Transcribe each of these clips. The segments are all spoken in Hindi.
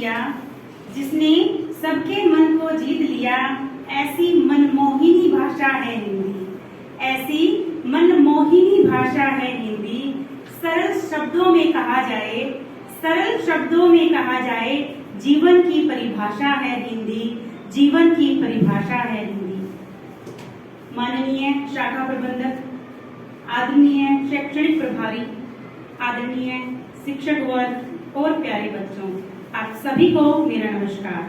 किया, जिसने सबके मन को जीत लिया, ऐसी मनमोहिनी भाषा है हिंदी, ऐसी मनमोहिनी भाषा है हिंदी। सरल शब्दों में कहा जाए, सरल शब्दों में कहा जाए, जीवन की परिभाषा है हिंदी, जीवन की परिभाषा है हिंदी। माननीय शाखा प्रबंधक, आदरणीय शैक्षणिक प्रभारी, आदरणीय शिक्षक वर्ग और प्यारे बच्चों, आप सभी को मेरा नमस्कार।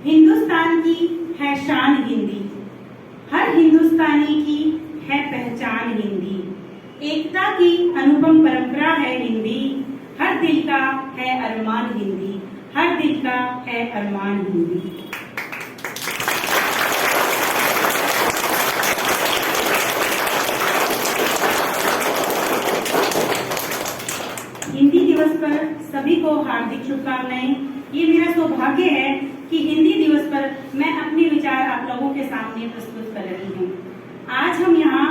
हिंदुस्तान की है शान हिंदी, हर हिंदुस्तानी की है पहचान हिंदी, एकता की अनुपम परंपरा है हिंदी, हर दिल का है अरमान हिंदी, हर दिल का है अरमान हिंदी। हिंदी दिवस पर सभी को हार्दिक शुभकामनाएं। ये मेरा सौभाग्य है कि हिंदी दिवस पर मैं अपने विचार आप लोगों के सामने प्रस्तुत कर रही हूँ। आज हम यहाँ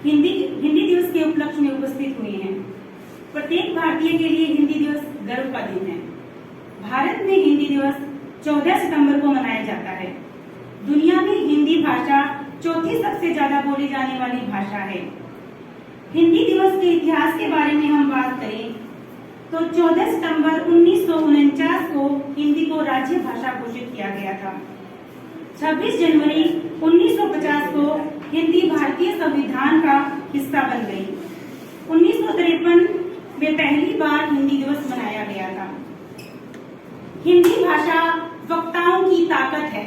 हिंदी दिवस के उपलक्ष्य में उपस्थित हुए हैं। प्रत्येक भारतीय के लिए हिंदी दिवस गर्व का दिन है। भारत में हिंदी दिवस 14 सितंबर को मनाया जाता है। दुनिया में हिंदी भाषा चौथी सबसे ज्यादा बोली जाने वाली भाषा है। हिंदी दिवस के इतिहास के बारे में हम बात करें तो 14 सितंबर 1949 को हिंदी को राज्य भाषा घोषित किया गया था। 26 जनवरी 1950 को हिंदी भारतीय संविधान का हिस्सा बन गई। 1953 में पहली बार हिंदी दिवस मनाया गया था। हिंदी भाषा वक्ताओं की ताकत है,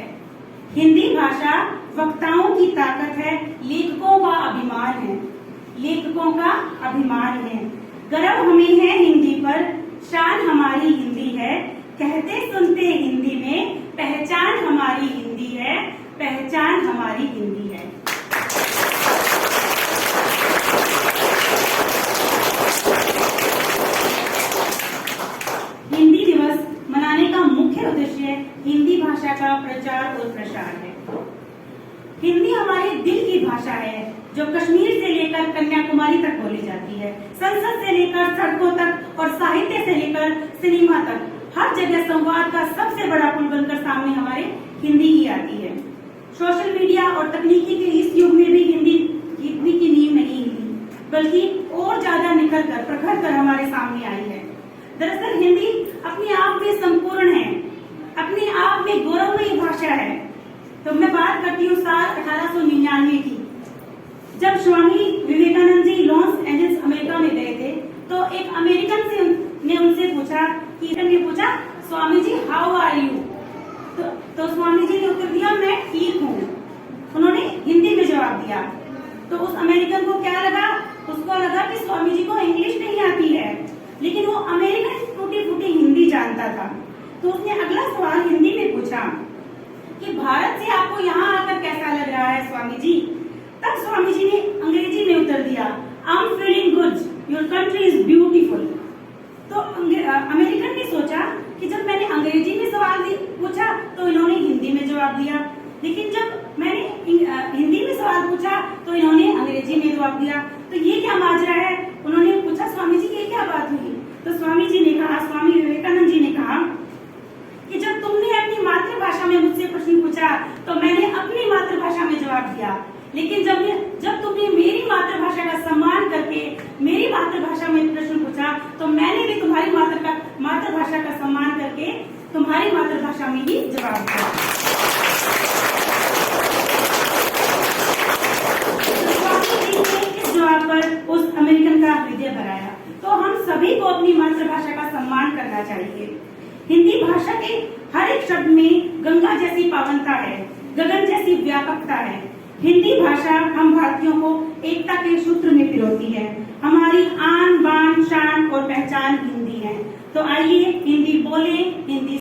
हिंदी भाषा वक्ताओं की ताकत है, लेखकों का अभिमान है, लेखकों का अभिमान है। गर्व हमें है हिंदी पर, शान हमारी हिंदी है, कहते सुनते हिंदी में, पहचान हमारी हिंदी है, पहचान हमारी हिंदी है। हिंदी दिवस मनाने का मुख्य उद्देश्य हिंदी भाषा का प्रचार और प्रसार है। हिंदी हमारे दिल की भाषा है, जो कश्मीर से लेकर कन्याकुमारी तक बोली जाती है। संसद से लेकर सड़कों तक और साहित्य से लेकर सिनेमा तक हर जगह संवाद का सबसे बड़ा पुल बनकर सामने हमारे हिंदी ही आती है। सोशल मीडिया और तकनीकी के इस युग में भी हिंदी इतनी की नींव नहीं हिली, बल्कि और ज्यादा निखर कर प्रखर कर हमारे सामने आई है। दरअसल हिंदी अपने आप में संपूर्ण है, अपने आप में गौरवमयी भाषा है। तो मैं बात करती हूँ साल 1899 की, जब Swami Vivekananda ji Los Angeles America में गए थे, तो एक अमेरिकन ने उनसे पूछा Swami ji how are you. तो स्वामी जी ने उत्तर दिया मैं ठीक हूँ। उन्होंने हिंदी में जवाब दिया। तो उस अमेरिकन को क्या लगा, उसको लगा कि स्वामी जी को इंग्लिश नहीं आती है, लेकिन वो अमेरिकन टूटी फूटी हिंदी जानता था। तो उसने अगला सवाल हिंदी में पूछा कि भारत से आपको यहाँ आकर कैसा लग रहा है स्वामी जी। तब स्वामी जी ने अंग्रेजी में उत्तर दिया I am feeling good, your country is beautiful. तो अमेरिकन ने सोचा कि जब मैंने अंग्रेजी में सवाल पूछा तो इन्होंने हिंदी में जवाब दिया, लेकिन जब मैंने हिंदी में सवाल पूछा तो इन्होंने अंग्रेजी में जवाब दिया। तो ये क्या माजरा है। उन्होंने पूछा स्वामी जी ये क्या बात हुई। तो स्वामी जी ने कहा, स्वामी विवेकानंद जी ने कहा कि जब तुमने अपनी मातृभाषा में मुझसे प्रश्न पूछा तो मैंने अपनी मातृभाषा में जवाब दिया, लेकिन जब तुमने मेरी मातृभाषा का सम्मान करके मेरी मातृभाषा में प्रश्न पूछा तो मैंने भी तुम्हारी मातृभाषा का सम्मान करके तुम्हारी मातृभाषा में ही जवाब दिया। इस जवाब पर उस अमेरिकन का हृदय भराया। तो हम सभी को अपनी मातृभाषा का सम्मान करना चाहिए। हिंदी भाषा के हर एक शब्द में गंगा जैसी पावनता है, गगन जैसी व्यापकता है। हिंदी भाषा हम भारतीयों को एकता के सूत्र में पिरोती है। हमारी आन बान शान और पहचान हिंदी है। तो आइए हिंदी बोलें, हिंदी